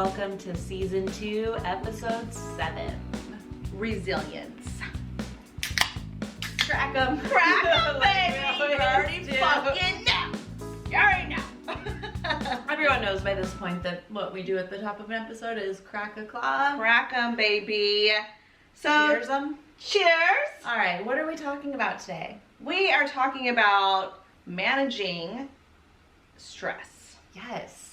Welcome to Season 2, Episode 7. Resilience. Crack 'em. Crack 'em, baby! We You already do. fucking know. You already know. Everyone knows by this point that what we do at the top of an episode is crack a claw. Crack 'em, baby. So, Cheers 'em. cheers! All right, what are we talking about today? We are talking about managing stress Yes.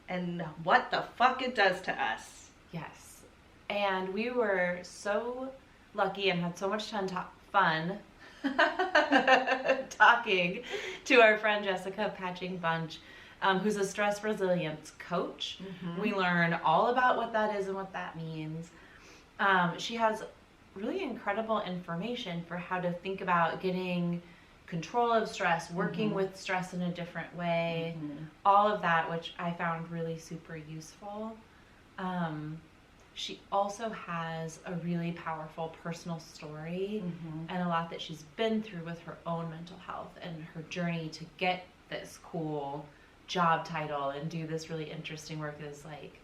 and what the fuck it does to us. Yes. And we were so lucky and had so much fun talking to our friend Jessica Patching Bunch, who's a stress resilience coach. Mm-hmm. We learn all about what that is and what that means. She has really incredible information for how to think about getting control of stress, working Mm-hmm. with stress in a different way, Mm-hmm. all of that, which I found really super useful. She also has a really powerful personal story Mm-hmm. and a lot that she's been through with her own mental health and her journey to get this cool job title and do this really interesting work is like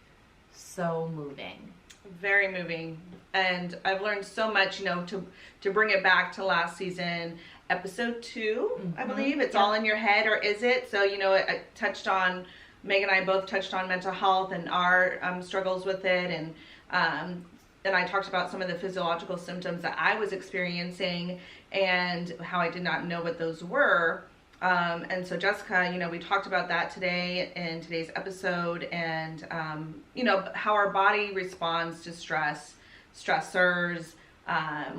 so moving. Very moving, and I've learned so much, to bring it back to last season, episode 2, I Mhm. believe. It's Yeah. all in your head, or is it? So, I touched on, Meg and I both touched on mental health and our struggles with it, and I talked about some of the physiological symptoms that I was experiencing and how I did not know what those were. And so Jessica, we talked about that today in today's episode, and how our body responds to stressors,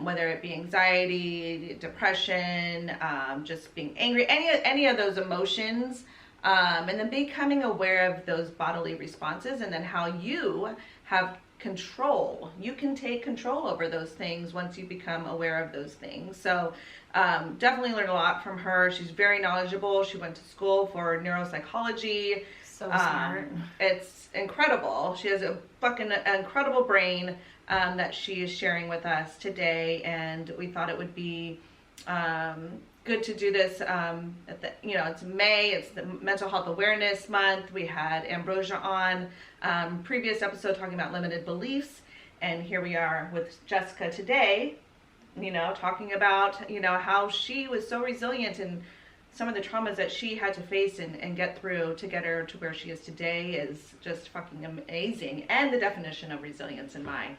whether it be anxiety, depression, just being angry, any of those emotions, and then becoming aware of those bodily responses, and then how you have control. You can take control over those things once you become aware of those things. So definitely learned a lot from her. She's very knowledgeable. She went to school for neuropsychology. So smart. It's incredible. She has a fucking incredible brain that she is sharing with us today, and we thought it would be good to do this it's May, it's the Mental Health Awareness Month. We had Ambrosia on previous episode talking about limited beliefs, and here we are with Jessica today, talking about how she was so resilient and some of the traumas that she had to face and get through to get her to where she is today is just fucking amazing, and the definition of resilience in my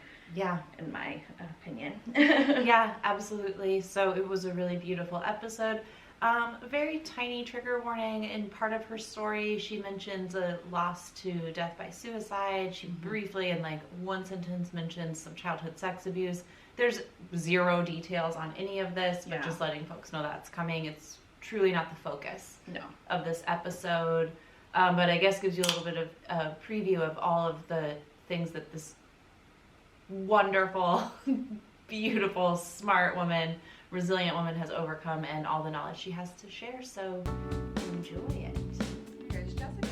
opinion. Yeah, absolutely. So it was a really beautiful episode. Very tiny trigger warning. In part of her story, she mentions a loss to death by suicide. She briefly, in like one sentence, mentions some childhood sex abuse. There's zero details on any of this, but just letting folks know that's coming. It's truly not the focus of this episode. But I guess gives you a little bit of a preview of all of the things that this wonderful, beautiful, smart woman, resilient woman has overcome, and all the knowledge she has to share. So enjoy it. Here's Jessica.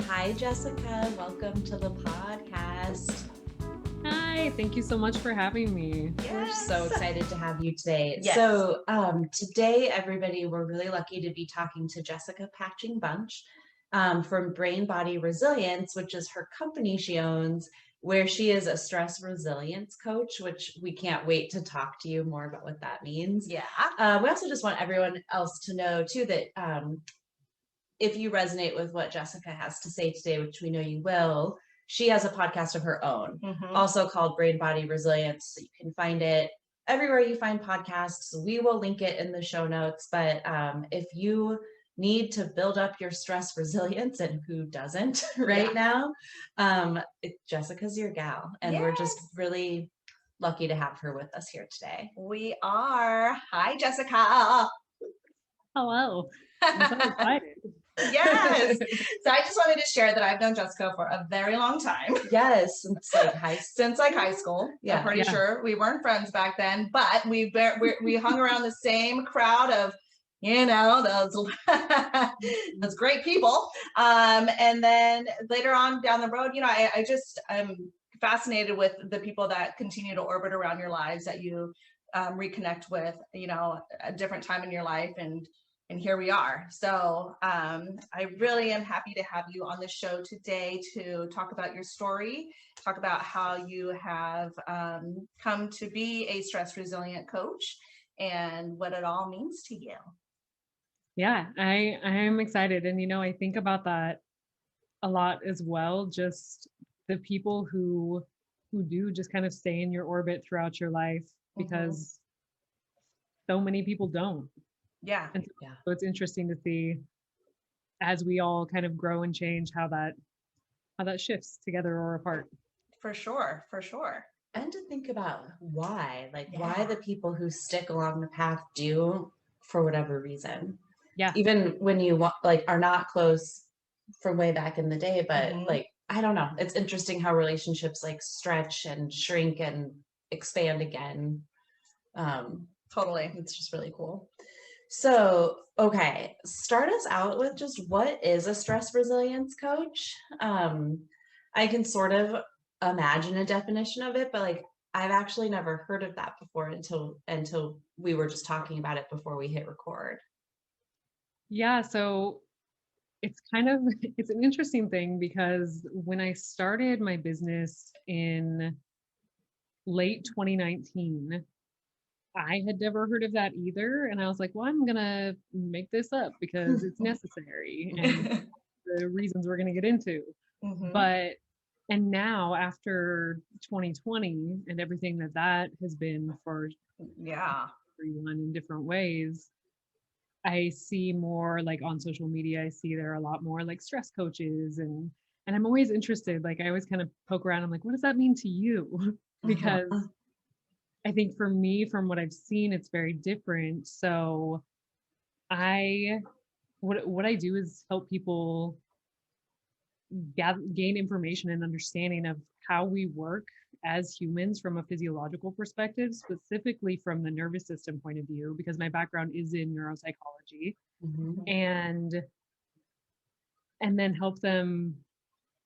Hi, Jessica. Welcome to the podcast. Hi, thank you so much for having me. We're so excited to have you today. Yes. So today, everybody, we're really lucky to be talking to Jessica Patching Bunch from Brain Body Resilience, which is her company she owns, where she is a stress resilience coach, which we can't wait to talk to you more about what that means. Yeah. We also just want everyone else to know, too, that if you resonate with what Jessica has to say today, which we know you will, she has a podcast of her own, also called Brain Body Resilience. So you can find it everywhere you find podcasts. We will link it in the show notes. But if you need to build up your stress resilience, and who doesn't now, Jessica's your gal. And we're just really lucky to have her with us here today. We are. Hi, Jessica. Hello. I'm so excited. Yes. So I just wanted to share that I've known Jessica for a very long time. Yes, since like high school. Yeah. I'm pretty sure we weren't friends back then, but we hung around the same crowd of those great people. And then later on down the road, I'm fascinated with the people that continue to orbit around your lives that you reconnect with, a different time in your life, and and here we are. So I really am happy to have you on the show today to talk about your story, talk about how you have come to be a stress resilient coach and what it all means to you. Yeah, I am excited. And I think about that a lot as well. Just the people who do just kind of stay in your orbit throughout your life, because so many people don't. Yeah. And so it's interesting to see as we all kind of grow and change how that shifts together or apart. For sure. And to think about why the people who stick along the path do, for whatever reason. Yeah. Even when you are not close from way back in the day, but I don't know. It's interesting how relationships stretch and shrink and expand again. Totally. It's just really cool. So, okay, start us out with just what is a stress resilience coach? I can sort of imagine a definition of it, but I've actually never heard of that before until we were just talking about it before we hit record. Yeah, so it's an interesting thing, because when I started my business in late 2019, I had never heard of that either. And I was like, well, I'm going to make this up because it's necessary, and the reasons we're going to get into. And now after 2020 and everything that has been for everyone in different ways, I see more on social media, I see there are a lot more stress coaches, and I'm always interested. I always kind of poke around. I'm like, what does that mean to you? Because I think for me, from what I've seen, it's very different. So what I do is help people gain information and understanding of how we work as humans from a physiological perspective, specifically from the nervous system point of view, because my background is in neuropsychology, and then help them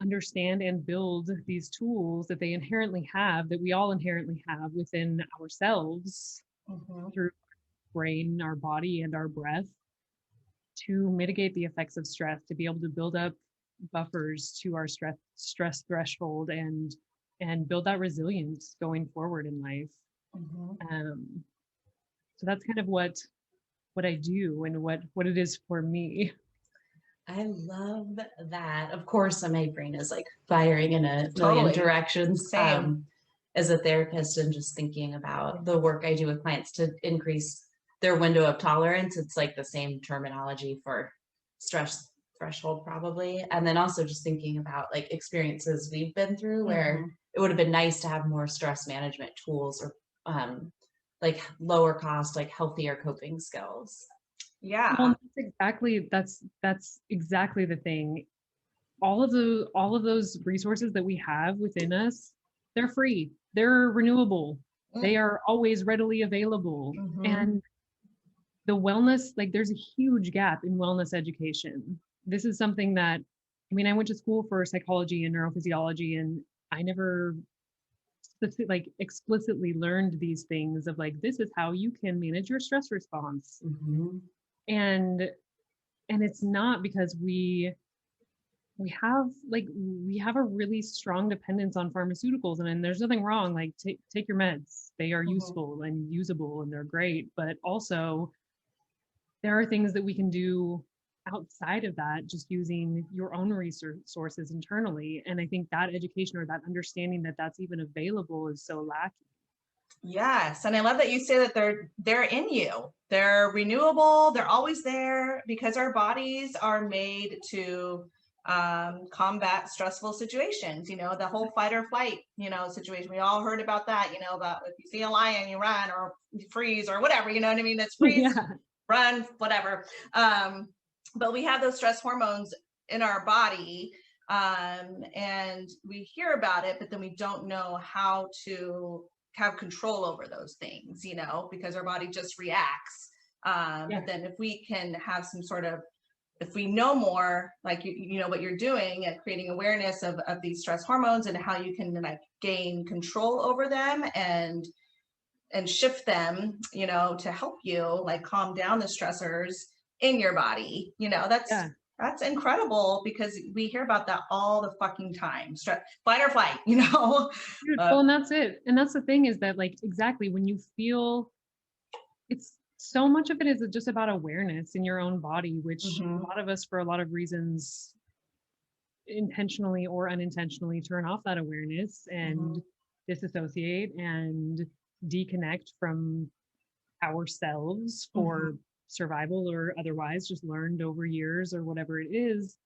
understand and build these tools that they inherently have, that we all inherently have within ourselves, through our brain, our body, and our breath, to mitigate the effects of stress, to be able to build up buffers to our stress threshold, and build that resilience going forward in life. So that's kind of what I do and what it is for me. I love that. Of course, my brain is firing in a million directions. As a therapist, and just thinking about the work I do with clients to increase their window of tolerance, it's the same terminology for stress threshold probably. And then also just thinking about experiences we've been through where it would have been nice to have more stress management tools, or lower cost, healthier coping skills. Well, that's exactly the thing. All of those resources that we have within us, they're free, they're renewable, they are always readily available. And the wellness, there's a huge gap in wellness education. This is something that, I went to school for psychology and neurophysiology, and I never explicitly learned these things of this is how you can manage your stress response. And it's not because we have a really strong dependence on pharmaceuticals, and there's nothing wrong. Take your meds, they are useful and usable, and they're great. But also there are things that we can do outside of that, just using your own resources internally. And I think that education, or that understanding that that's even available, is so lacking. Yes. And I love that you say that they're in you. They're renewable. They're always there, because our bodies are made to combat stressful situations, the whole fight or flight, situation. We all heard about that, about if you see a lion, you run, or you freeze, or whatever, you know what I mean? That's freeze, run, whatever. But we have those stress hormones in our body, and we hear about it, but then we don't know how to have control over those things, because our body just reacts. But then if we can have some sort of, if we know more, you know what you're doing at creating awareness of these stress hormones and how you can gain control over them and shift them, to help you calm down the stressors, in your body. That's incredible, because we hear about that all the fucking time. Fight or flight, Well, and that's it. And that's the thing, is that like, exactly, when you feel, it's so much of it is just about awareness in your own body, which a lot of us, for a lot of reasons, intentionally or unintentionally, turn off that awareness and disassociate and deconnect from ourselves for survival or otherwise, just learned over years or whatever it is.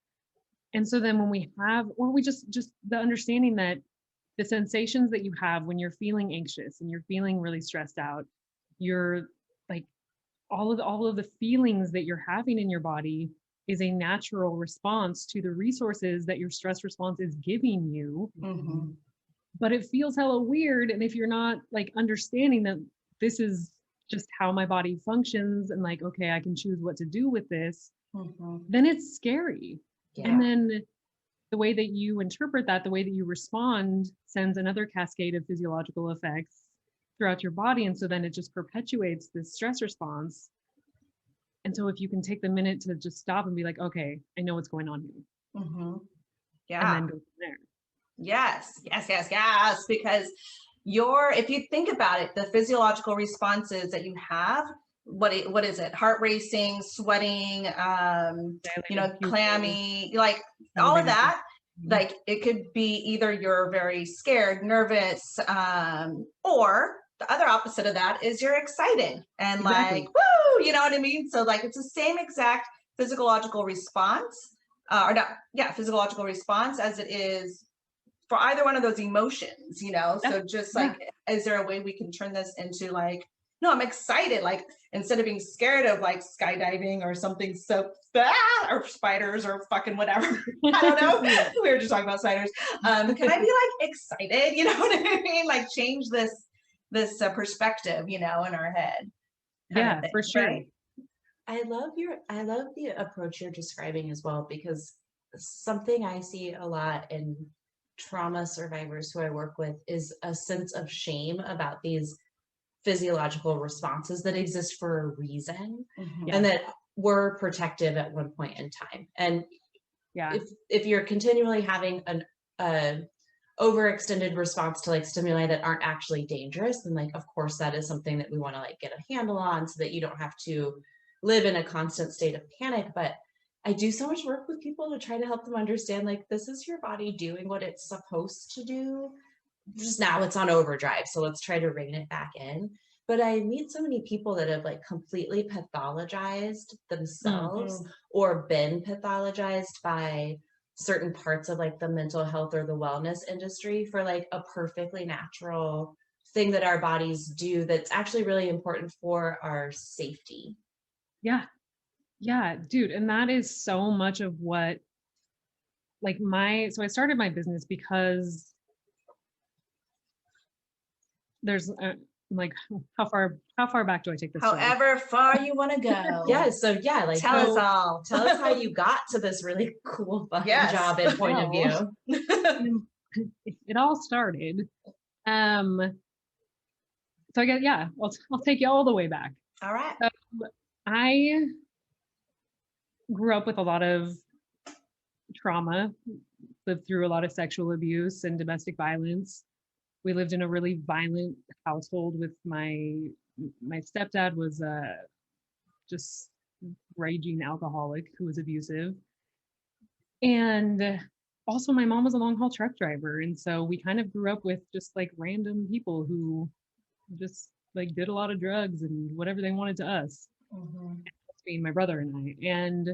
And so then when we have, or we just the understanding that the sensations that you have when you're feeling anxious and you're feeling really stressed out, you're like, all of the feelings that you're having in your body is a natural response to the resources that your stress response is giving you. But it feels hella weird. And if you're not like understanding that this is just how my body functions, and like, okay, I can choose what to do with this, then it's scary. And then the way that you interpret that, the way that you respond, sends another cascade of physiological effects throughout your body. And so then it just perpetuates this stress response. And so if you can take the minute to just stop and be like, okay, I know what's going on here. Yeah. And then go from there. Yes. Because if you think about it, the physiological responses that you have, what is it? Heart racing, sweating, clammy, like all of that. Like it could be either you're very scared, nervous, or the other opposite of that is you're excited and like, woo, you know what I mean? So like, it's the same exact physiological response, physiological response as it is for either one of those emotions, So just like, is there a way we can turn this into like, no, I'm excited. Like, instead of being scared of like skydiving or something, or spiders or fucking whatever, I don't know. We were just talking about spiders. Can I be like excited? You know what I mean? Like change this perspective, in our head. Yeah, for sure. Right? I love the approach you're describing as well, because something I see a lot in trauma survivors who I work with is a sense of shame about these physiological responses that exist for a reason, and that were protective at one point in time. And if you're continually having an overextended response to like stimuli that aren't actually dangerous, then like, of course, that is something that we want to like get a handle on so that you don't have to live in a constant state of panic. But I do so much work with people to try to help them understand, like, this is your body doing what it's supposed to do. Just now it's on overdrive, so let's try to rein it back in. But I meet so many people that have like completely pathologized themselves or been pathologized by certain parts of like the mental health or the wellness industry for like a perfectly natural thing that our bodies do that's actually really important for our safety. Yeah, dude. And that is so much of what, like so I started my business because there's like, how far back do I take this? However far you want to go. Like tell us all. Tell us how you got to this really cool fucking job and point of view. It all started. So I guess, I'll take you all the way back. All right. I grew up with a lot of trauma, lived through a lot of sexual abuse and domestic violence. We lived in a really violent household with my stepdad was just raging alcoholic who was abusive. And also my mom was a long haul truck driver. And so we kind of grew up with just like random people who just like did a lot of drugs and whatever they wanted to us, being my brother and I. And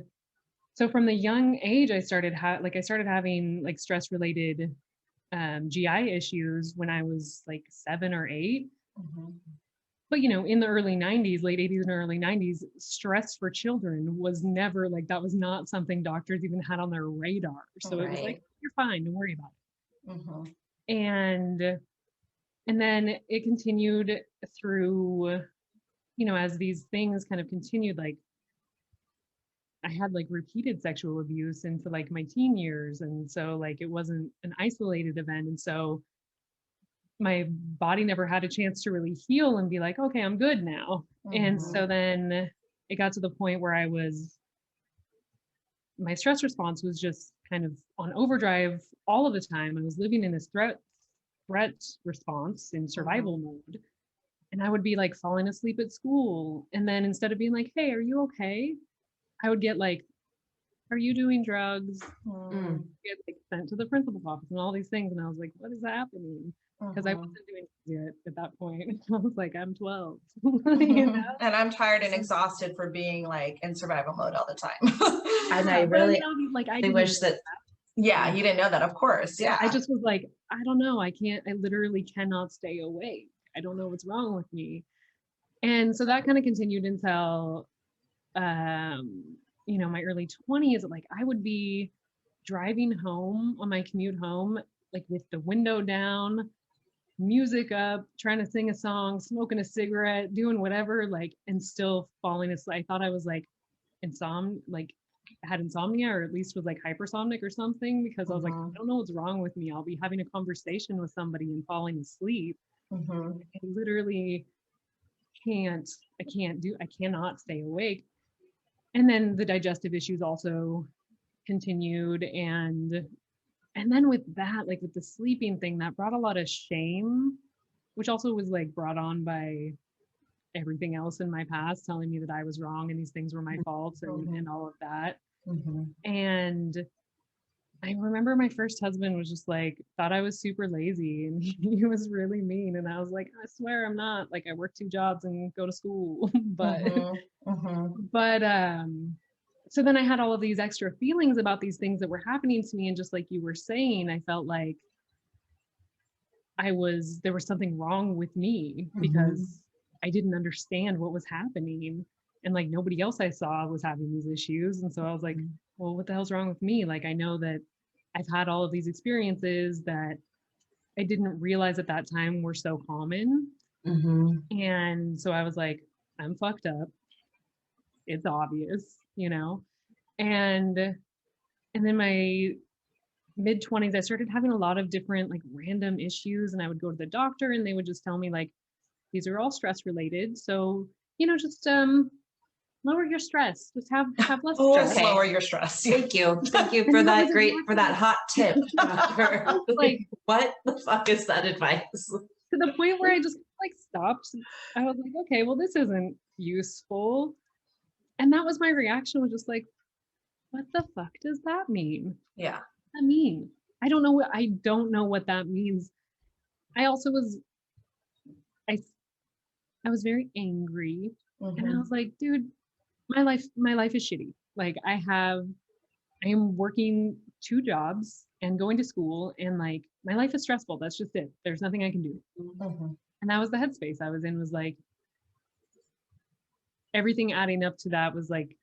so from the young age, I started having like stress related GI issues when I was like 7 or 8. But in the early 90s, late 80s and early 90s, stress for children was never like, that was not something doctors even had on their radar. So it was like, you're fine, don't worry about it. And then it continued through, as these things kind of continued, like I had like repeated sexual abuse into like my teen years. And so like, it wasn't an isolated event. And so my body never had a chance to really heal and be like, okay, I'm good now. And so then it got to the point where my stress response was just kind of on overdrive all of the time. I was living in this threat response in survival mode. And I would be like falling asleep at school. And then instead of being like, hey, are you okay? I would get like, are you doing drugs? Get like sent to the principal's office and all these things. And I was like, what is happening? Because I wasn't doing it at that point. I was like, I'm 12. You know? And I'm tired and exhausted for being like in survival mode all the time. And I really, like, I wish that. Yeah, you didn't know that, of course. Yeah. I just was like, I don't know. I literally cannot stay awake. I don't know what's wrong with me. And so that kind of continued until, you know, my early 20s. Like I would be driving home on my commute home, like with the window down, music up, trying to sing a song, smoking a cigarette, doing whatever, like, and still falling asleep. I thought I was like had insomnia, or at least was like hypersomnic or something, because I was like, I don't know what's wrong with me. I'll be having a conversation with somebody and falling asleep. I literally I cannot stay awake. And then the digestive issues also continued. And then with that, like with the sleeping thing, that brought a lot of shame, which also was like brought on by everything else in my past telling me that I was wrong and these things were my faults and all of that. And I remember my first husband was just like, thought I was super lazy, and he was really mean. And I was like, I swear I'm not. Like I work 2 jobs and go to school. But so then I had all of these extra feelings about these things that were happening to me. And just like you were saying, I felt like there was something wrong with me because I didn't understand what was happening. And like nobody else I saw was having these issues. And so I was like, well, what the hell's wrong with me? Like, I know that I've had all of these experiences that I didn't realize at that time were so common. And so I was like, I'm fucked up. It's obvious, you know? And then my mid-20s, I started having a lot of different like random issues, and I would go to the doctor and they would just tell me like, these are all stress related. So, you know, just lower your stress. Just have less stress. Lower your stress. Thank you for that for that hot tip, doctor. Like, what the fuck is that advice? To the point where I just like stopped. I was like, okay, well, this isn't useful. And that was my reaction, was just like, what the fuck does that mean? Yeah. I mean, I don't know what that means. I also was I was very angry, and I was like, dude, my life is shitty. Like I am working 2 jobs and going to school, and like my life is stressful. That's just it. There's nothing I can do. And that was the headspace I was in, was like everything adding up to that was like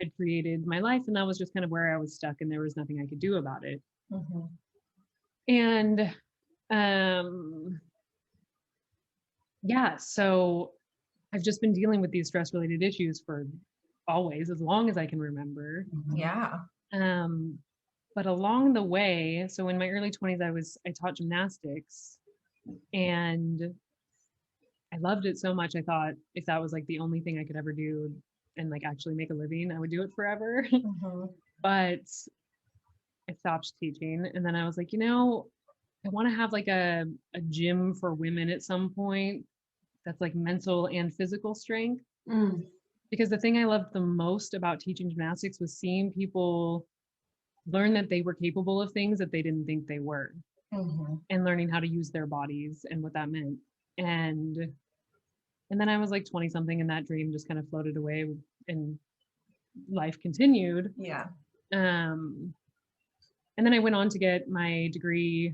had created my life, and that was just kind of where I was stuck, and there was nothing I could do about it. And yeah, so I've just been dealing with these stress related issues for always, as long as I can remember. Yeah. But along the way, so in my early 20s, I taught gymnastics, and I loved it so much. I thought if that was like the only thing I could ever do and like actually make a living, I would do it forever. But I stopped teaching, and then I was like, you know, I want to have like a gym for women at some point that's like mental and physical strength. Because the thing I loved the most about teaching gymnastics was seeing people learn that they were capable of things that they didn't think they were, and learning how to use their bodies and what that meant. And then I was like 20 something, and that dream just kind of floated away, and life continued. Yeah. And then I went on to get my degree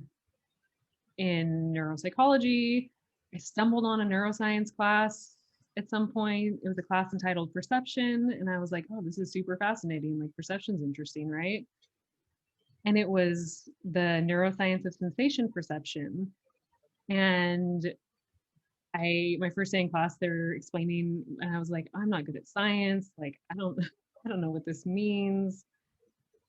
in neuropsychology. I stumbled on a neuroscience class at some point. It was a class entitled Perception. And I was like, oh, this is super fascinating. Like perception's interesting, right? And it was the neuroscience of sensation perception. And my first day in class, they're explaining, and I was like, I'm not good at science. Like, I don't know what this means.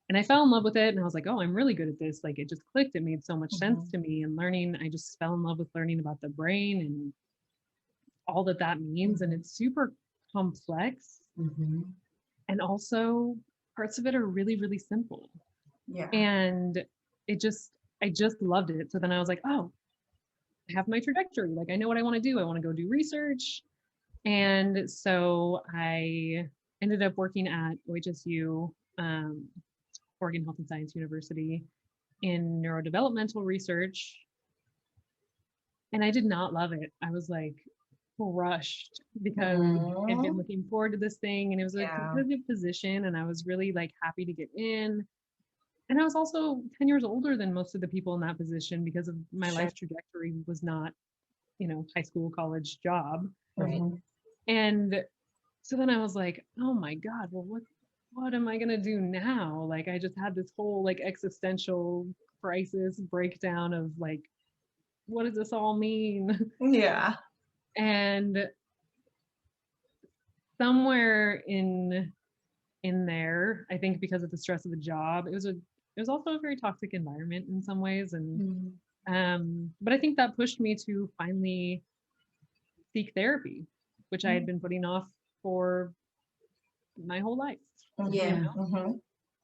And I fell in love with it, and I was like, oh, I'm really good at this. Like, it just clicked. It made so much sense to me. And learning, I just fell in love with learning about the brain and all that means. And it's super complex. And also parts of it are really, really simple. Yeah. And I just loved it. So then I was like, oh, I have my trajectory. Like I know what I want to do. I want to go do research. And so I ended up working at OHSU, Oregon Health and Science University, in neurodevelopmental research. And I did not love it. I was like crushed because I'd been looking forward to this thing, and it was a competitive position, and I was really like happy to get in. And I was also 10 years older than most of the people in that position because of my life trajectory was not, high school, college job. Right. And so then I was like, oh my God, well, what am I going to do now? Like, I just had this whole like existential crisis breakdown of like, what does this all mean? Yeah. And somewhere in there, I think because of the stress of the job, it was also a very toxic environment in some ways. And but I think that pushed me to finally seek therapy, which I had been putting off for my whole life. Yeah.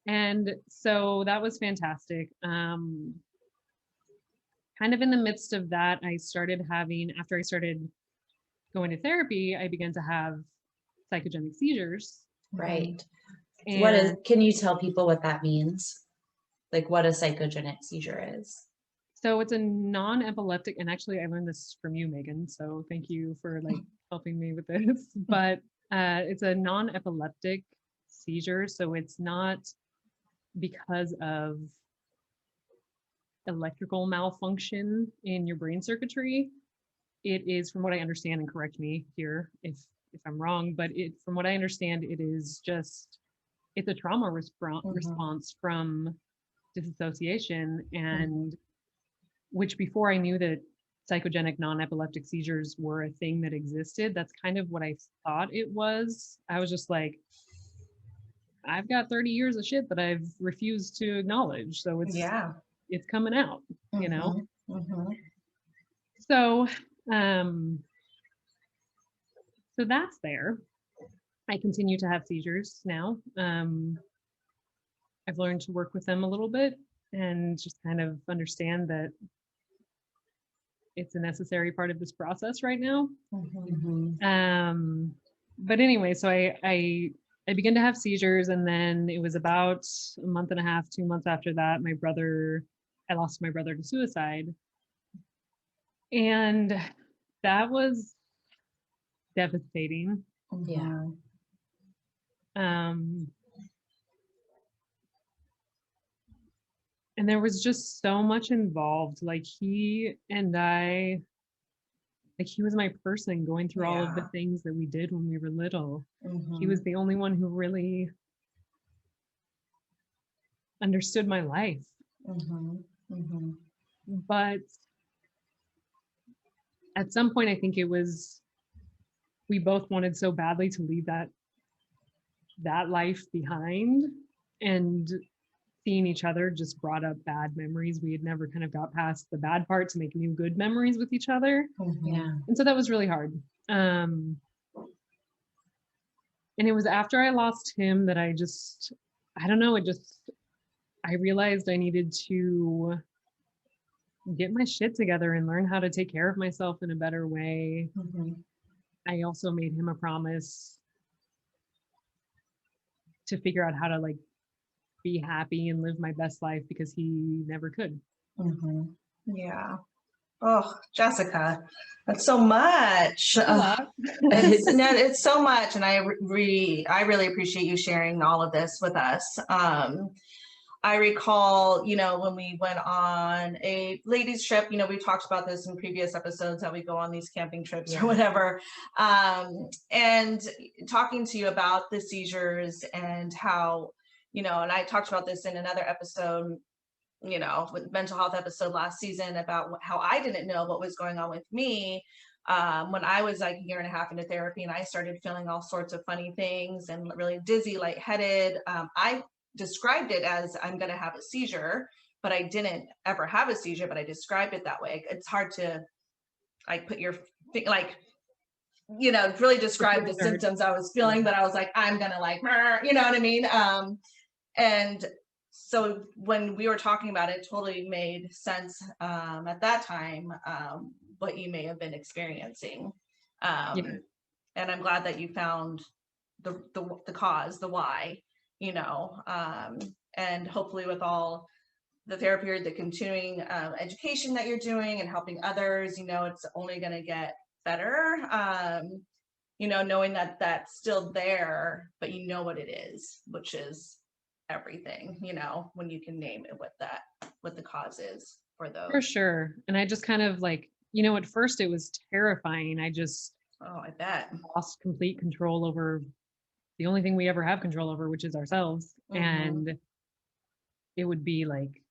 And so that was fantastic. Kind of in the midst of that, after I started going to therapy, I began to have psychogenic seizures. Right. And Can you tell people what that means? Like what a psychogenic seizure is? so it's a non-epileptic, and actually I learned this from you, Megan, so thank you for like helping me with this, but it's a non-epileptic seizure. So it's not because of electrical malfunction in your brain circuitry. It is, from what I understand, and correct me here if I'm wrong, but from what I understand, it's a trauma response from disassociation, and which before I knew that psychogenic non-epileptic seizures were a thing that existed, that's kind of what I thought it was. I was just like, I've got 30 years of shit that I've refused to acknowledge. So it's coming out, So, so that's there. I continue to have seizures now. I've learned to work with them a little bit and just kind of understand that it's a necessary part of this process right now. But anyway, so I began to have seizures, and then it was about a month and a half, 2 months after that, I lost my brother to suicide. And that was devastating. Yeah. And there was just so much involved. Like he was my person going through all of the things that we did when we were little. He was the only one who really understood my life. But at some point, I think we both wanted so badly to leave that life behind, and seeing each other just brought up bad memories. We had never kind of got past the bad part to make new good memories with each other. Yeah. And so that was really hard. And it was after I lost him that I don't know, I realized I needed to get my shit together and learn how to take care of myself in a better way. I also made him a promise to figure out how to like be happy and live my best life, because he never could. Yeah. Oh, Jessica, that's so much. It's so much, and I really appreciate you sharing all of this with us. I recall, when we went on a ladies trip, we talked about this in previous episodes, how we go on these camping trips or whatever, and talking to you about the seizures and how, and I talked about this in another episode, with mental health episode last season, about how I didn't know what was going on with me when I was like a year and a half into therapy, and I started feeling all sorts of funny things and really dizzy, lightheaded. I described it as I'm going to have a seizure, but I didn't ever have a seizure, but I described it that way. It's hard to like put your like really describe the Sure. symptoms I was feeling, but I was like, I'm gonna like, you know what I mean? And so when we were talking about it, totally made sense at that time, what you may have been experiencing. And I'm glad that you found the cause, the why, and hopefully with all the therapy or the continuing education that you're doing and helping others, it's only going to get better, knowing that that's still there, but you know what it is, which is everything, when you can name it, what the cause is for those. For sure. And I just kind of like, at first it was terrifying. I bet lost complete control over the only thing we ever have control over, which is ourselves. Mm-hmm. And it would be like,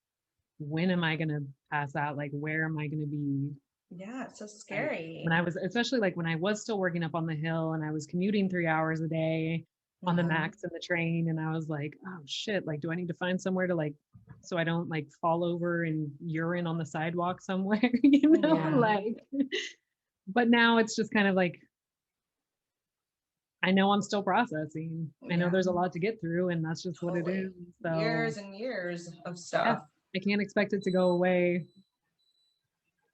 when am I going to pass out? Like, where am I going to be? Yeah, it's so scary. When I was, especially like when I was still working up on the hill and I was commuting 3 hours a day on the Max and the train. And I was like, oh shit, like, do I need to find somewhere to like, so I don't like fall over and urine on the sidewalk somewhere, like, but now it's just kind of like, I know I'm still processing. I know there's a lot to get through, and that's just what it is. So years and years of stuff. I can't expect it to go away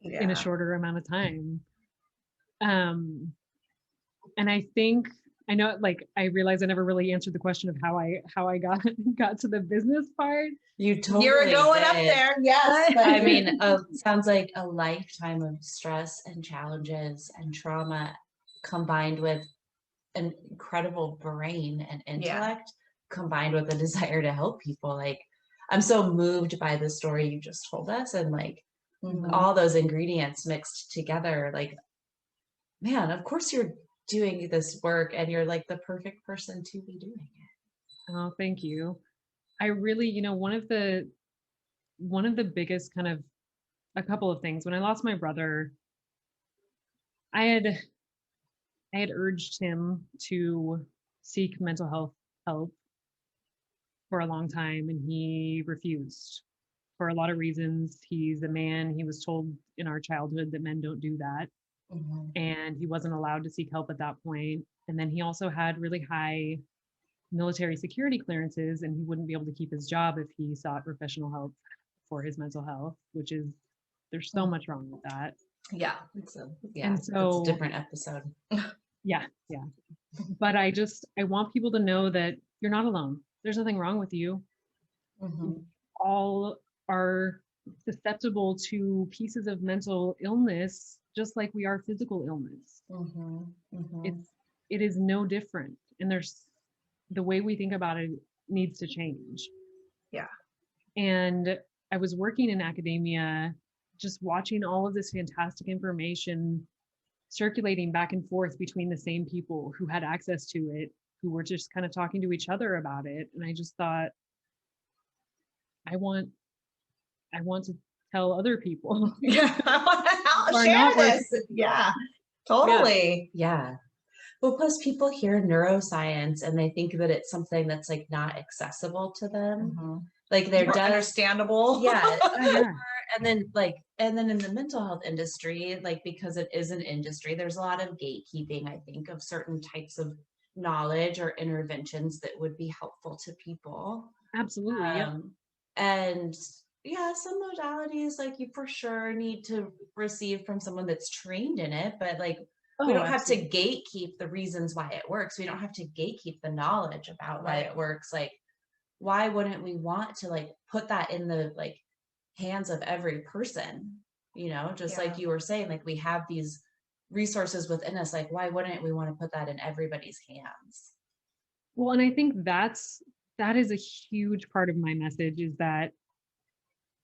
in a shorter amount of time. And I think I know, like, I realize I never really answered the question of how I got to the business part. You totally You're going did. up there, yes. I mean, sounds like a lifetime of stress and challenges and trauma combined with an incredible brain and intellect combined with a desire to help people. Like, I'm so moved by the story you just told us, and like all those ingredients mixed together. Like, man, of course you're doing this work and you're like the perfect person to be doing it. Oh, thank you. I really, one of the biggest kind of, a couple of things, when I lost my brother, I had urged him to seek mental health help for a long time, and he refused for a lot of reasons. He's a man. He was told in our childhood that men don't do that. And he wasn't allowed to seek help at that point. And then he also had really high military security clearances, and he wouldn't be able to keep his job if he sought professional help for his mental health, which is, there's so much wrong with that. Yeah. And so it's a different episode. Yeah. But I want people to know that you're not alone. There's nothing wrong with you. All are susceptible to pieces of mental illness, just like we are physical illness. It is no different. And the way we think about it needs to change. Yeah. And I was working in academia, just watching all of this fantastic information circulating back and forth between the same people who had access to it, who were just kind of talking to each other about it. And I just thought, I want to tell other people. Share this. Yeah, totally. Yeah. Well, plus people hear neuroscience and they think that it's something that's like not accessible to them. Like they're understandable. Yeah. And then in the mental health industry, like, because it is an industry, there's a lot of gatekeeping, I think, of certain types of knowledge or interventions that would be helpful to people. Absolutely. And some modalities, like, you for sure need to receive from someone that's trained in it, but like, we don't have to gatekeep the reasons why it works. We don't have to gatekeep the knowledge about why it works. Like, why wouldn't we want to like put that in the like hands of every person, just like you were saying, like, we have these resources within us. Like, why wouldn't we want to put that in everybody's hands? Well, and I think that is a huge part of my message, is that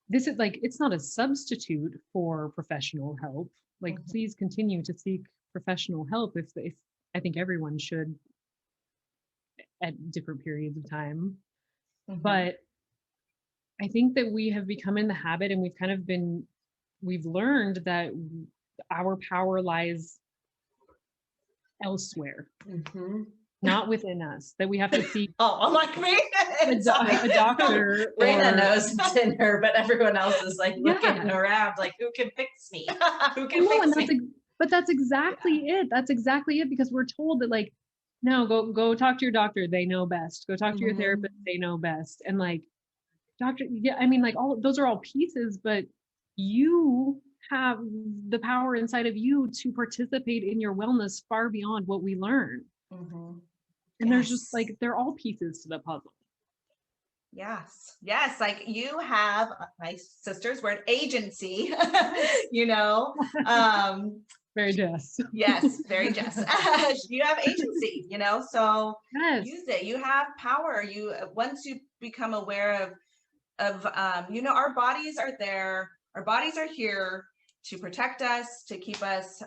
this is like, it's not a substitute for professional help. Like, please continue to seek professional help if I think everyone should at different periods of time. But I think that we have become in the habit, and we've learned that our power lies elsewhere, not within us, that we have to seek like me, a doctor. Raina knows it's in her, but everyone else is like looking around like, who can fix me? Who can fix me? But that's exactly it. That's exactly it, because we're told that like, no, go talk to your doctor. They know best. Go talk to your therapist. They know best. And like, doctor, yeah, I mean, like those are all pieces, but you have the power inside of you to participate in your wellness far beyond what we learn. And there's just like, they're all pieces to the puzzle. Yes. Like you have, my sister's word, agency, you know, Very Jess. yes, very Jess. You have agency, you know, so Yes. use it. You have power. You, once you become aware of, you know, our bodies are there. Our bodies are here to protect us, to keep us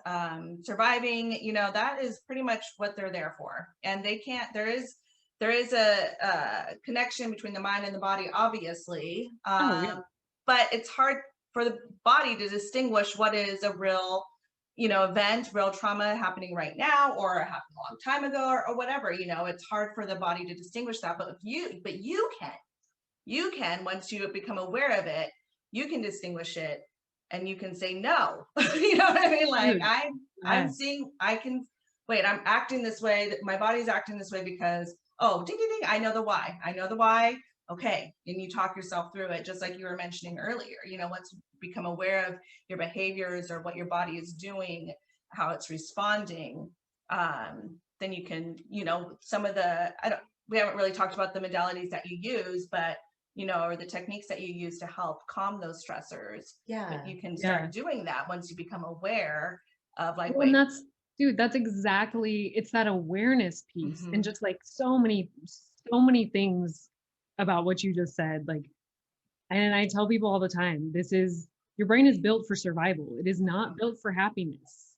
surviving. You know, that is pretty much what they're there for. And they can't, there is a connection between the mind and the body, obviously. But it's hard for the body to distinguish what is a real, you know, event, real trauma happening right now, or happened a long time ago, or whatever. You know, it's hard for the body to distinguish that. But you can, once you become aware of it, you can distinguish it, and you can say no. You know what I mean? Like I'm seeing, I'm acting this way, that my body's acting this way because, oh, ding, ding, ding, I know the why. Okay. And you talk yourself through it, just like you were mentioning earlier. You know, once you become aware of your behaviors or what your body is doing, how it's responding, then you can, you know, some of the, we haven't really talked about the modalities that you use, but, you know, or the techniques that you use to help calm those stressors. But you can start doing that once you become aware of like, well, and that's exactly, it's that awareness piece. And just like so many things about what you just said, like, and I tell people all the time, your brain is built for survival. It is not built for happiness.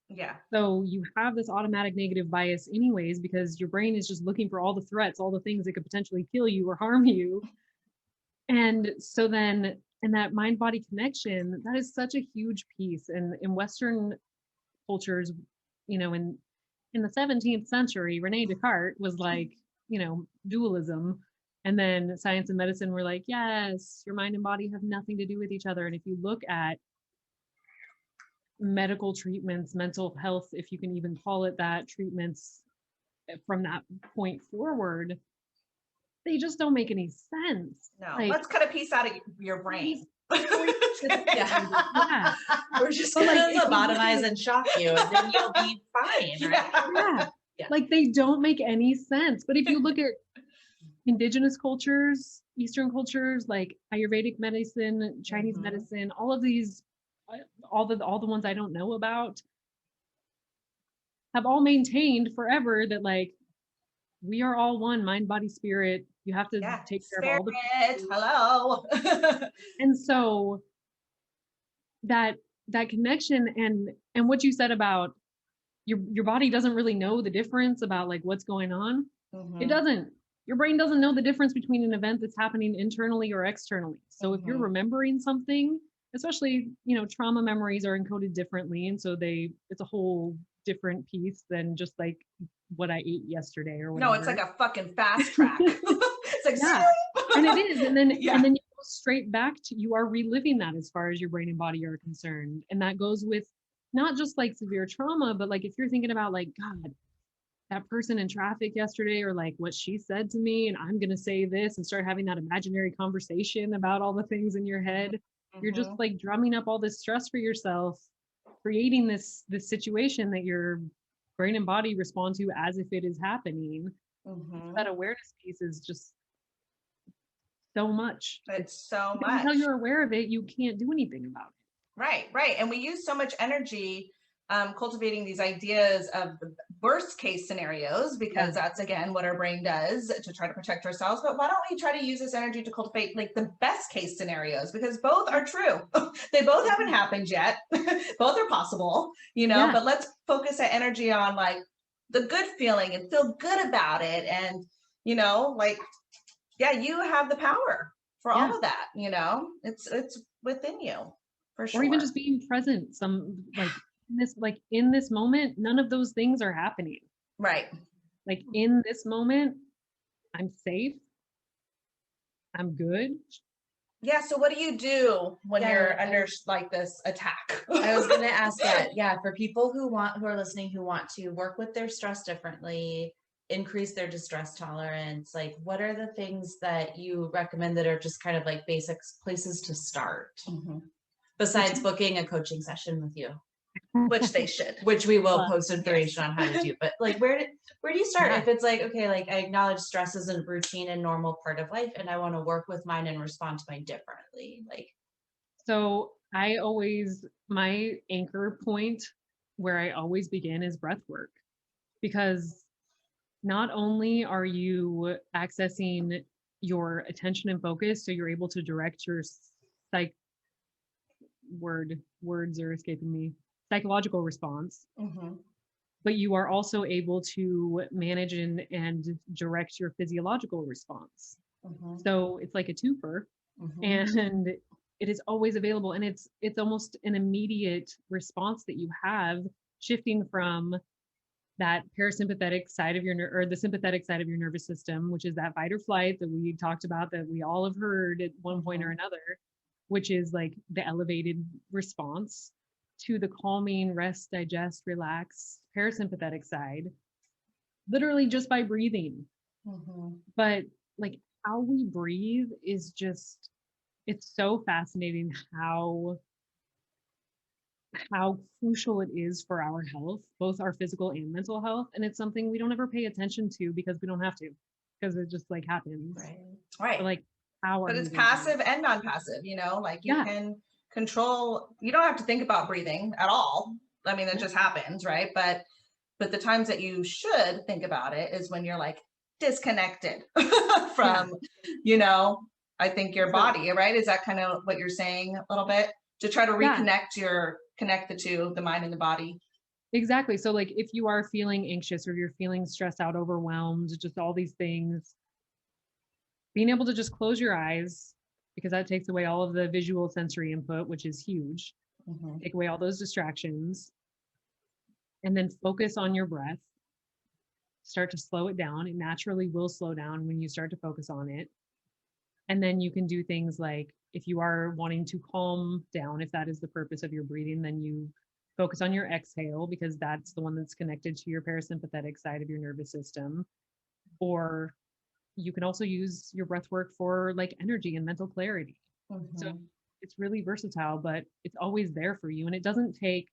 So you have this automatic negative bias anyways, because your brain is just looking for all the threats, all the things that could potentially kill you or harm you. And so then, and that mind body connection, that is such a huge piece. And in Western cultures, you know, in the 17th century, Rene Descartes was like, you know, dualism. And then science and medicine were like, yes, your mind and body have nothing to do with each other. And if you look at medical treatments, mental health, if you can even call it that, treatments from that point forward, they just don't make any sense. No, like, let's cut a piece out of your brain. Yeah. We're just gonna lobotomize and shock you, and then you'll be fine. Right? Yeah. Like they don't make any sense. But if you look at indigenous cultures, Eastern cultures, like Ayurvedic medicine, Chinese medicine, all of these, all the ones I don't know about, have all maintained forever that like we are all one, mind, body, spirit. You have to take care of all the pieces. Hello. And so that connection and what you said about your body doesn't really know the difference about like what's going on. It doesn't. Your brain doesn't know the difference between an event that's happening internally or externally. So if you're remembering something, especially, you know, trauma memories are encoded differently. And so it's a whole different piece than just like what I ate yesterday or whatever. No, it's like a fucking fast track. It's like, and it is. And then and then you go straight back to, you are reliving that as far as your brain and body are concerned. And that goes with not just like severe trauma, but like if you're thinking about like, God, that person in traffic yesterday, or like what she said to me, and I'm going to say this, and start having that imaginary conversation about all the things in your head. You're just like drumming up all this stress for yourself, creating this situation that your brain and body respond to as if it is happening. That awareness piece is just so much. It's so much. Until you're aware of it, you can't do anything about it. Right. And we use so much energy cultivating these ideas of the worst case scenarios, because that's again what our brain does to try to protect ourselves. But why don't we try to use this energy to cultivate like the best case scenarios, because both are true. They both haven't happened yet. Both are possible, you know, but let's focus that energy on like the good feeling and feel good about it. And, you know, like, you have the power for all of that, you know, it's within you for sure. Or even just being present, in this moment, none of those things are happening. Right. Like in this moment, I'm safe. I'm good. Yeah. So what do you do when Yeah, you're under like this attack? I was gonna ask that. Yeah, for people who are listening, who want to work with their stress differently, increase their distress tolerance, like what are the things that you recommend that are just kind of like basic places to start besides booking a coaching session with you? Which they should. Which we will Well, post information on how to do. But like where do you start? Yeah. If it's like, okay, like I acknowledge stress is a routine and normal part of life and I want to work with mine and respond to mine differently. Like So my anchor point where I always begin is breath work, because not only are you accessing your attention and focus, so you're able to direct your psych words are escaping me, psychological response, but you are also able to manage and direct your physiological response. So it's like a twofer, and it is always available, and it's almost an immediate response that you have, shifting from that parasympathetic side of or the sympathetic side of your nervous system, which is that fight or flight that we talked about, that we all have heard at one point or another, which is like the elevated response, to the calming, rest, digest, relax, parasympathetic side, literally just by breathing. But like how we breathe is just, it's so fascinating how crucial it is for our health, both our physical and mental health. And it's something we don't ever pay attention to because we don't have to, because it just like happens. Right. But like how But are it's we doing passive it? and non-passive, you know, like you Yeah. can control, you don't have to think about breathing at all. I mean, it just happens, right? But the times that you should think about it is when you're like disconnected from, you know, I think your body, right? Is that kind of what you're saying a little bit? To try to connect the two, the mind and the body. Exactly. So like if you are feeling anxious or you're feeling stressed out, overwhelmed, just all these things, being able to just close your eyes, because that takes away all of the visual sensory input, which is huge. Take away all those distractions, and then focus on your breath. Start to slow it down. It naturally will slow down when you start to focus on it. And then you can do things like, if you are wanting to calm down, if that is the purpose of your breathing, then you focus on your exhale, because that's the one that's connected to your parasympathetic side of your nervous system. Or you can also use your breath work for like energy and mental clarity. So it's really versatile, but it's always there for you. And it doesn't take,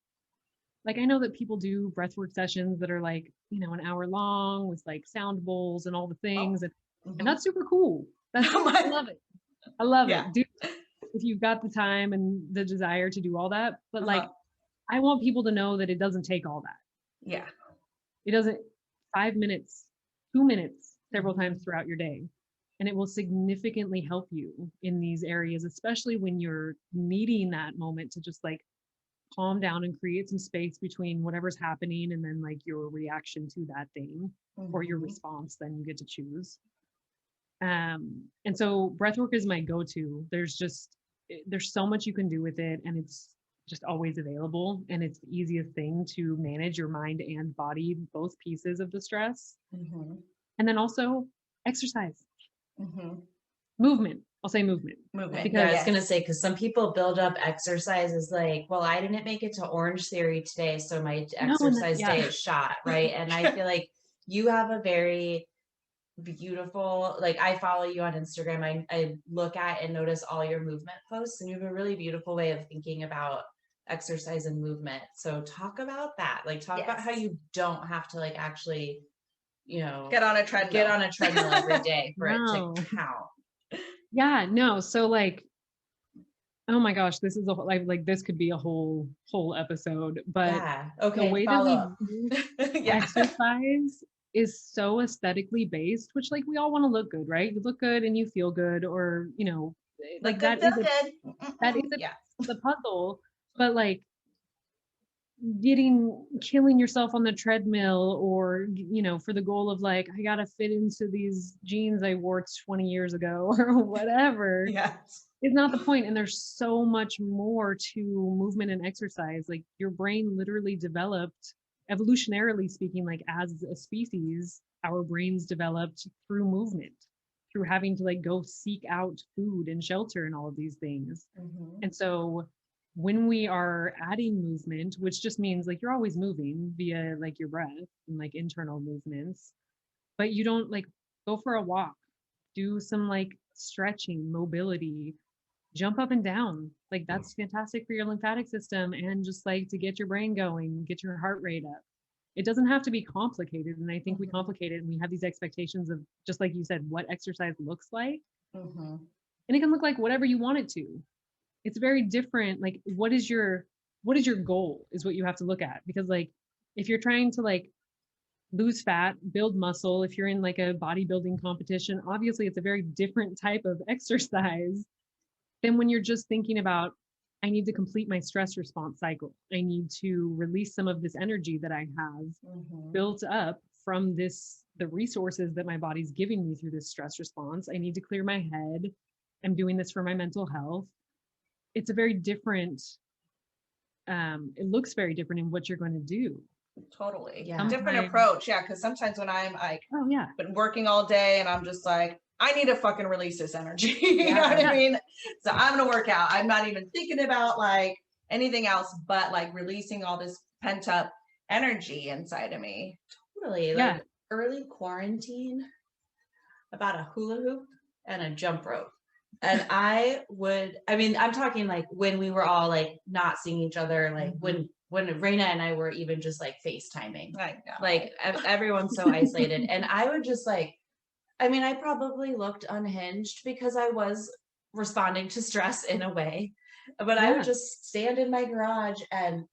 like, I know that people do breathwork sessions that are like, you know, an hour long with like sound bowls and all the things. And that's super cool. I love it. I love it. Do, if you've got the time and the desire to do all that. But like, I want people to know that it doesn't take all that. Yeah. It doesn't, 5 minutes, 2 minutes, several times throughout your day. And it will significantly help you in these areas, especially when you're needing that moment to just like calm down and create some space between whatever's happening and then like your reaction to that thing, or your response, then you get to choose. And so breathwork is my go-to. There's so much you can do with it, and it's just always available, and it's the easiest thing to manage your mind and body, both pieces of the stress. And then also exercise. Movement. I'll say movement. Because I was gonna say, because some people build up exercise as like, well, I didn't make it to Orange Theory today, so my exercise day is shot, right? And I feel like you have a very beautiful, like I follow you on Instagram. I look at and notice all your movement posts, and you have a really beautiful way of thinking about exercise and movement. So talk about that. Like talk about how you don't have to like actually, you know, get on a treadmill every day for it to count. Yeah, no. So like, oh my gosh, this is a like this could be a whole episode. But the way that we do exercise is so aesthetically based, which like we all want to look good, right? You look good and you feel good, or you know, like that is the puzzle. But like killing yourself on the treadmill, or you know, for the goal of like, I gotta fit into these jeans I wore 20 years ago or whatever, is not the point. And there's so much more to movement and exercise. Like your brain literally developed, evolutionarily speaking, like as a species, our brains developed through movement, through having to like go seek out food and shelter and all of these things. And so when we are adding movement, which just means like you're always moving via like your breath and like internal movements, but you don't like go for a walk, do some like stretching, mobility, jump up and down. Like that's fantastic for your lymphatic system and just like to get your brain going, get your heart rate up. It doesn't have to be complicated. And I think we complicate it and we have these expectations of, just like you said, what exercise looks like. And it can look like whatever you want it to. It's very different. Like, what is your goal is what you have to look at. Because like, if you're trying to like lose fat, build muscle, if you're in like a bodybuilding competition, obviously it's a very different type of exercise than when you're just thinking about, I need to complete my stress response cycle. I need to release some of this energy that I have built up from the resources that my body's giving me through this stress response. I need to clear my head. I'm doing this for my mental health. It's a very different, it looks very different in what you're going to do. Totally. Yeah. Different approach. Yeah. Cause sometimes when I'm like, oh yeah, been working all day and I'm just like, I need to fucking release this energy. You know what I mean? So I'm going to work out. I'm not even thinking about like anything else, but like releasing all this pent up energy inside of me. Totally. Like early quarantine, about a hula hoop and a jump rope. And I'm talking like when we were all like not seeing each other, like when Raina and I were even just like FaceTiming, like everyone's so isolated. And I would just like, I probably looked unhinged because I was responding to stress in a way, but I would just stand in my garage and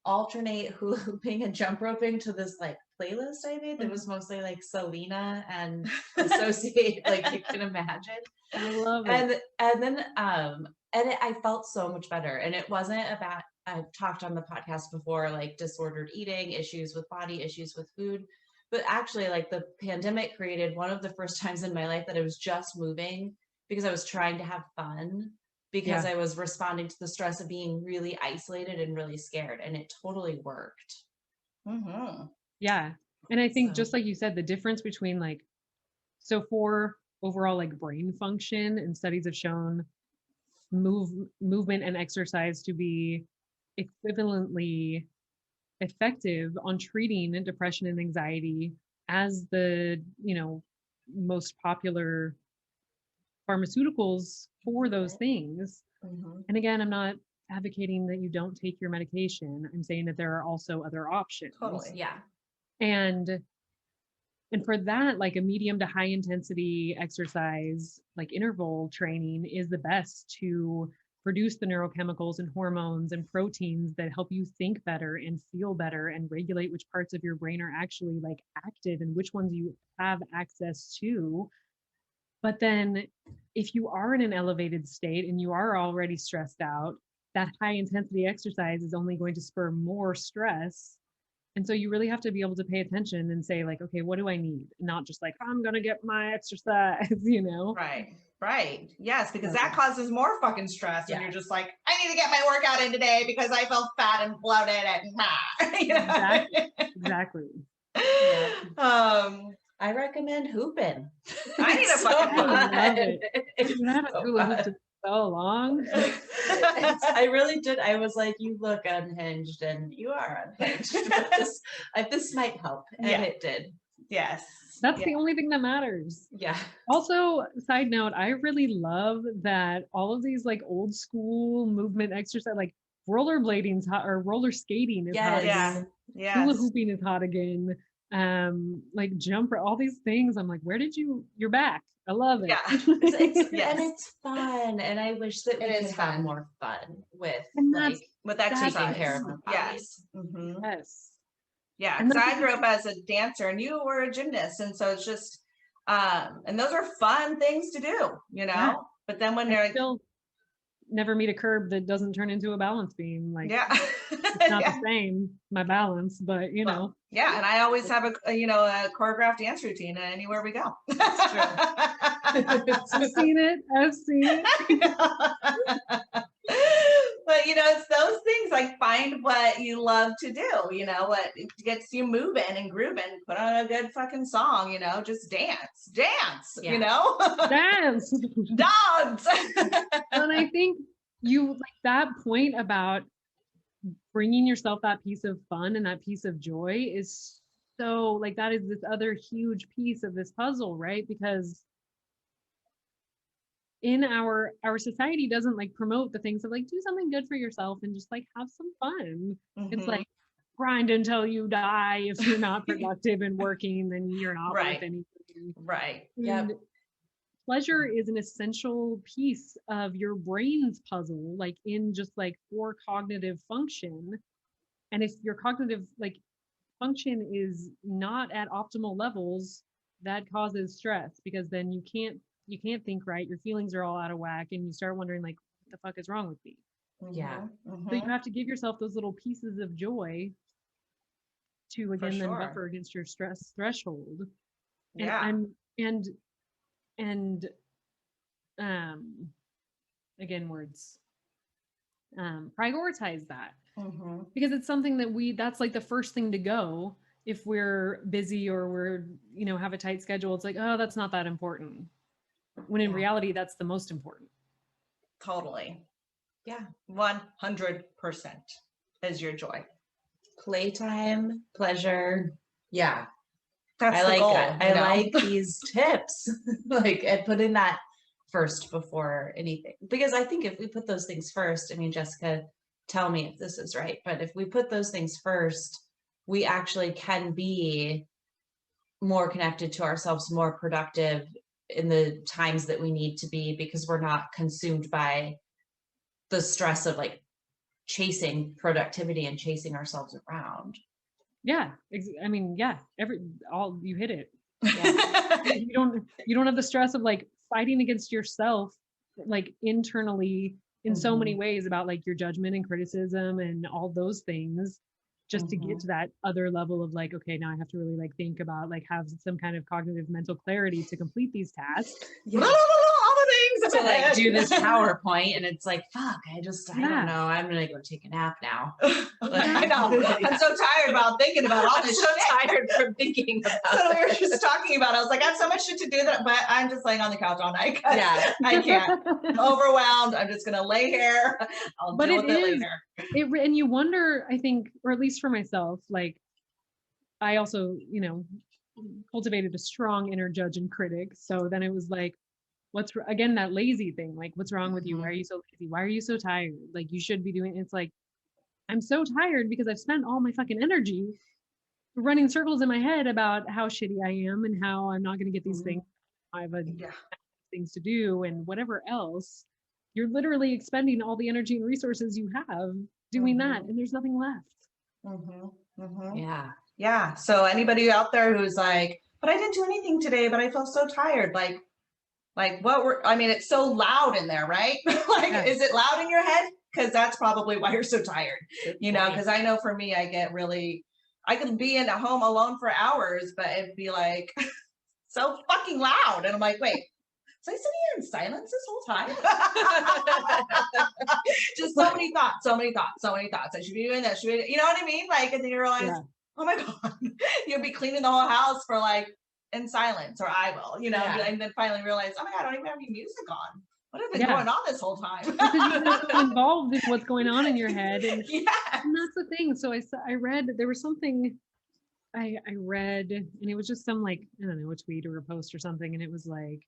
alternate hula hooping and jump roping to this like playlist I made that was mostly like Selena and associate, like you can imagine. I love it. And then I felt so much better. And it wasn't about, I've talked on the podcast before, like disordered eating, issues with body, issues with food. But actually, like the pandemic created one of the first times in my life that I was just moving because I was trying to have fun, because I was responding to the stress of being really isolated and really scared. And it totally worked. Yeah. And I think just like you said, the difference between like, so for overall like brain function, and studies have shown movement and exercise to be equivalently effective on treating depression and anxiety as the, most popular pharmaceuticals for those things. And again, I'm not advocating that you don't take your medication. I'm saying that there are also other options. Totally. Yeah. And for that, like a medium to high intensity exercise, like interval training is the best to produce the neurochemicals and hormones and proteins that help you think better and feel better and regulate which parts of your brain are actually like active and which ones you have access to. But then if you are in an elevated state and you are already stressed out, that high intensity exercise is only going to spur more stress. And so you really have to be able to pay attention and say like, okay, what do I need? Not just like, I'm going to get my exercise, Right. Yes, because that causes more fucking stress. And you're just like, I need to get my workout in today because I felt fat and bloated and Exactly. I recommend hooping. I need a fucking love it. You haven't hula hooped in so long. I really did. I was like, you look unhinged, and you are unhinged. But this might help, and it did. Yes. That's the only thing that matters. Yeah. Also, side note, I really love that all of these like old school movement exercise, like rollerblading's hot, or roller skating is hot again. Hula hooping is hot again. Like jumper, all these things. I'm like, where did you're back. I love it. Yeah. And it's fun. And I wish that we could have more fun with exercise. Taking care of our bodies. Yes. Yeah, because I grew up as a dancer and you were a gymnast. And so it's just, and those are fun things to do, but then when they're still never meet a curb that doesn't turn into a balance beam. Like, it's not the same, my balance, but Yeah. And I always have a choreographed dance routine anywhere we go. That's true. I've seen it. But it's those things, like find what you love to do, what gets you moving and grooving, put on a good fucking song, just dance, Dance. dance. And I think you like that point about bringing yourself that piece of fun and that piece of joy is so like, that is this other huge piece of this puzzle, right? Because in our society doesn't like promote the things of like do something good for yourself and just like have some fun. It's like grind until you die. If you're not productive and working, then you're not worth anything. Right. And pleasure is an essential piece of your brain's puzzle, like in just like for cognitive function. And if your cognitive like function is not at optimal levels, that causes stress, because then you can't think right, your feelings are all out of whack, and you start wondering like, what the fuck is wrong with me? So you have to give yourself those little pieces of joy to again then buffer against your stress threshold. And again, words, prioritize that, because it's something that that's like the first thing to go if we're busy or we're have a tight schedule. It's like, oh, that's not that important, when in reality that's the most important. Totally. 100% is your joy. Playtime, pleasure. Yeah. That's the goal. I like these tips, like, and putting that first before anything. Because I think if we put those things first, I mean, Jessica, tell me if this is right, but if we put those things first, we actually can be more connected to ourselves, more productive in the times that we need to be, because we're not consumed by the stress of like chasing productivity and chasing ourselves around. I mean, you hit it. You don't have the stress of like fighting against yourself, like internally in so many ways, about like your judgment and criticism and all those things, just to get to that other level of like, okay, now I have to really like think about, like, have some kind of cognitive mental clarity to complete these tasks. All the things to like do this PowerPoint, and it's like, fuck, I don't know, I'm gonna go take a nap now. I know. I'm so tired about thinking about all this shit. Tired from thinking about so we were just talking about it. I was like, I have so much shit to do but I'm just laying on the couch all night. I can't. I'm overwhelmed. I'm just gonna lay here. I'll deal with it later. And you wonder, I think, or at least for myself, like I also, cultivated a strong inner judge and critic. So then it was like, again, that lazy thing, like, what's wrong with you? Why are you so lazy? Why are you so tired? Like, you should be doing, it's like, I'm so tired because I've spent all my fucking energy running circles in my head about how shitty I am and how I'm not going to get these things. I have things to do and whatever else. You're literally expending all the energy and resources you have doing that, and there's nothing left. Yeah. So anybody out there who's like, but I didn't do anything today, but I feel so tired. Like it's so loud in there, right? Is it loud in your head? Because that's probably why you're so tired, because I know for me, I can be in a home alone for hours, but it'd be like so fucking loud. And I'm like, wait, was I sitting here in silence this whole time? Just so many thoughts. I should be doing that. You know what I mean? Like, and then you realize, oh my God, you'll be cleaning the whole house for like in silence, or I will, and then finally realize, oh my God, I don't even have any music on. What has been going on this whole time? Because you're so involved in what's going on in your head. And that's the thing. So I read, there was something I read, and it was just some like, I don't know, a tweet or a post or something. And it was like,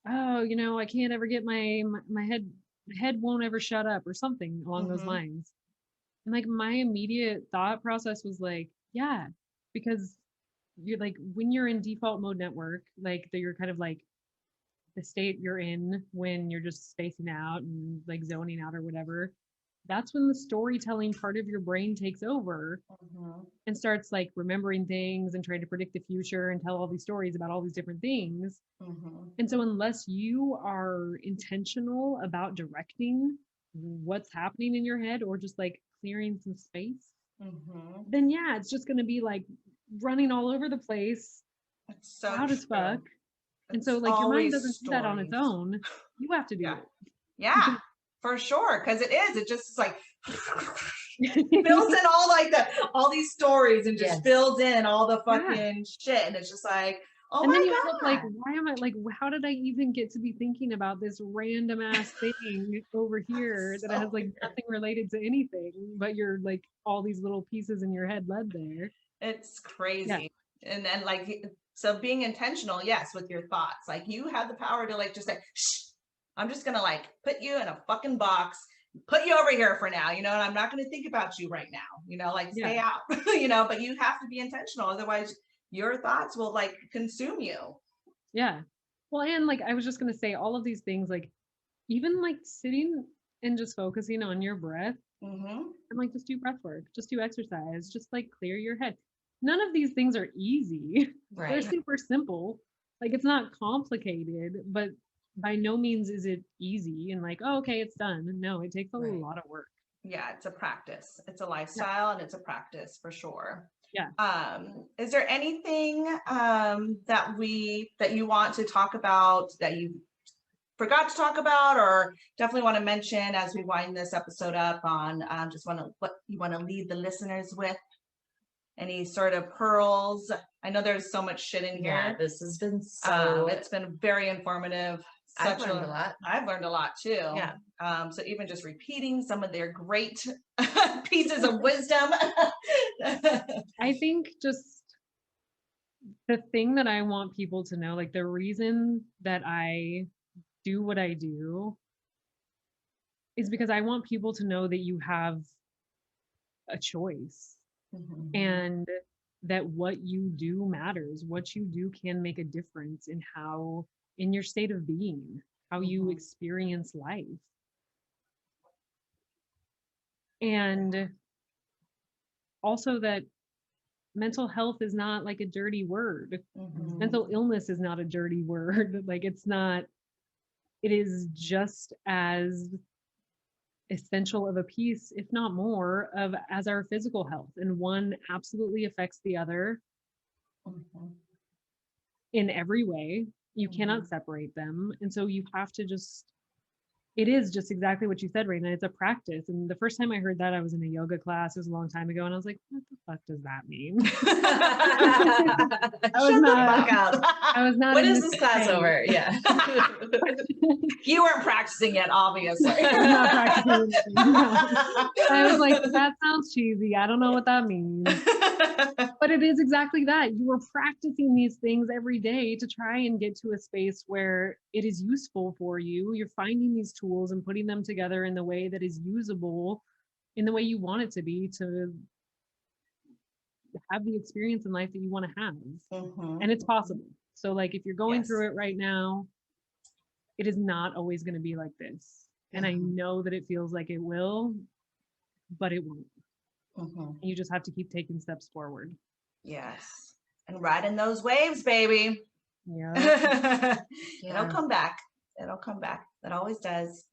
oh, I can't ever get my head won't ever shut up, or something along those lines. And like my immediate thought process was like, yeah, because you're like, when you're in default mode network, like that, you're kind of like the state you're in when you're just spacing out and like zoning out or whatever, that's when the storytelling part of your brain takes over and starts like remembering things and trying to predict the future and tell all these stories about all these different things. And so unless you are intentional about directing what's happening in your head, or just like clearing some space, then it's just going to be like running all over the place. It's so loud as fuck. And so like your mind doesn't do that on its own. You have to do it. Yeah. For sure, because it just is like fills in all like all these stories and just fills in all the fucking shit, and it's just like, oh and my then you God. look like, why am I like, how did I even get to be thinking about this random ass thing over here that has like nothing related to anything, but you're like all these little pieces in your head led there. It's crazy. And then like, so being intentional, yes, with your thoughts, like you have the power to like just say, shh, I'm just gonna like put you in a fucking box, put you over here for now, you know, and I'm not gonna think about you right now, you know, like stay out, you know, but you have to be intentional, otherwise your thoughts will like consume you. Yeah. Well, and like I was just gonna say all of these things, like even like sitting and just focusing on your breath, and like just do breath work, just do exercise, just like clear your head. None of these things are easy. They're super simple. Like it's not complicated, but by no means is it easy and like, oh, okay, it's done. No, it takes a lot of work. Yeah, it's a practice. It's a lifestyle and it's a practice for sure. Yeah. Is there anything that you want to talk about that you forgot to talk about, or definitely want to mention as we wind this episode up on what you want to leave the listeners with? Any sort of pearls? I know there's so much shit in here. Yeah, this has been so it's been very informative. I've learned a lot. I've learned a lot too. Yeah. So even just repeating some of their great pieces of wisdom. I think just the thing that I want people to know, like the reason that I do what I do is because I want people to know that you have a choice. And that what you do matters. What you do can make a difference in your state of being, how you experience life. And also that mental health is not like a dirty word. Mental illness is not a dirty word. Like it is just as essential of a piece, if not more, as our physical health, and one absolutely affects the other in every way. You cannot separate them, and so you have to it is just exactly what you said, Raina. It's a practice. And the first time I heard that, I was in a yoga class. It was a long time ago, and I was like, what the fuck does that mean? I was not what is this class over? Yeah. You weren't practicing yet, obviously. I was not practicing. No. I was like, that sounds cheesy. I don't know what that means. But it is exactly that. You are practicing these things every day to try and get to a space where it is useful for you. You're finding these tools and putting them together in the way that is usable, in the way you want it to be, to have the experience in life that you want to have. And it's possible. So like if you're going through it right now, it is not always going to be like this. And I know that it feels like it will, but it won't. You just have to keep taking steps forward. Yes. And riding those waves, baby. Yeah. It'll come back. It'll come back. It always does.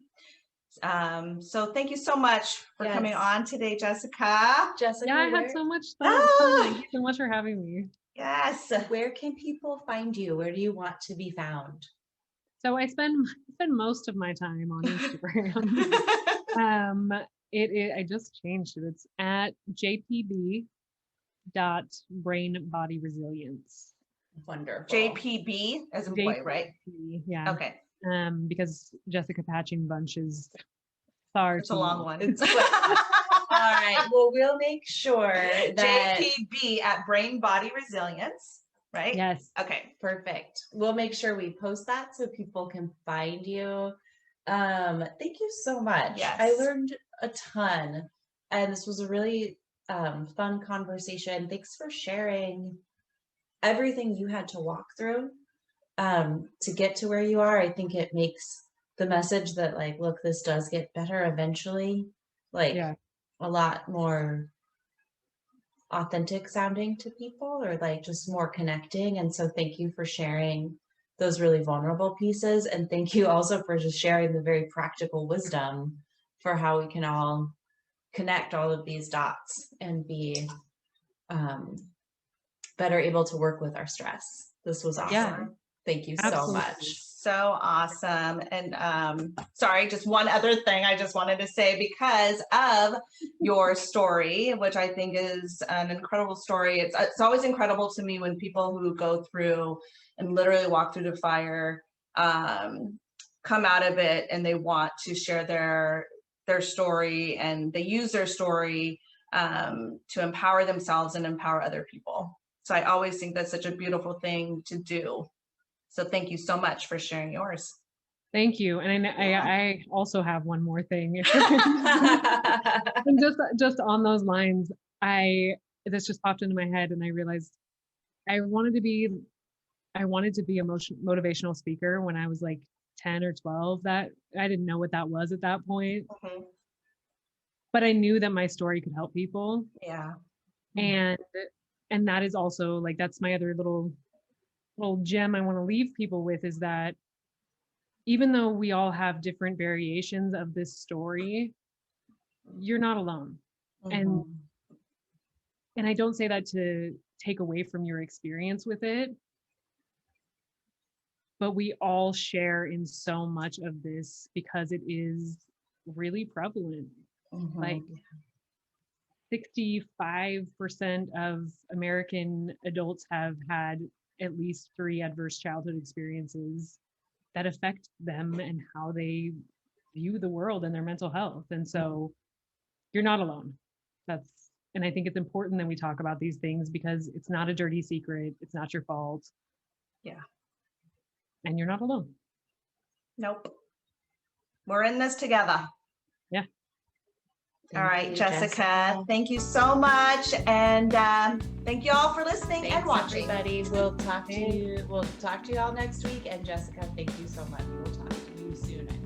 So thank you so much for coming on today, Jessica. Yeah, I had so much fun. Thank you so much for having me. Yes. Where can people find you? Where do you want to be found? So I spend most of my time on Instagram. I just changed it. It's at jpb.brainbodyresilience. Wonderful. JPB as in boy, right? Yeah. Okay. Because Jessica Patching Bunch is far it's a long one. All right. Well, we'll make sure that JPB at Brain Body Resilience, right? Yes. Okay, perfect. We'll make sure we post that so people can find you. Thank you so much. Yes. I learned a ton, and this was a really fun conversation. Thanks for sharing everything you had to walk through to get to where you are. I think it makes the message that like, look, this does get better eventually, like a lot more authentic sounding to people, or like just more connecting. And so thank you for sharing those really vulnerable pieces, and thank you also for just sharing the very practical wisdom for how we can all connect all of these dots and be better able to work with our stress. This was awesome. Thank you so much. So awesome. And sorry, just one other thing I just wanted to say, because of your story, which I think is an incredible story. It's always incredible to me when people who go through and literally walk through the fire come out of it and they want to share their story, and they use their story to empower themselves and empower other people. So I always think that's such a beautiful thing to do. So thank you so much for sharing yours. Thank you. And I also have one more thing. And just on those lines, this just popped into my head, and I realized I wanted to be a motivational speaker when I was like 10 or 12. That I didn't know what that was at that point. Mm-hmm. But I knew that my story could help people. Yeah. And that is also like, that's my other little gem I want to leave people with, is that even though we all have different variations of this story, you're not alone. Mm-hmm. And I don't say that to take away from your experience with it, but we all share in so much of this because it is really prevalent. Mm-hmm. Like 65% of American adults have had at least 3 adverse childhood experiences that affect them and how they view the world and their mental health. And so you're not alone. And I think it's important that we talk about these things because it's not a dirty secret. It's not your fault. Yeah. And you're not alone. Nope. We're in this together. Yeah. All right, Jessica, thank you so much. And thank you all for listening and watching. Everybody, we'll talk to you all next week. And Jessica, thank you so much. We'll talk to you soon.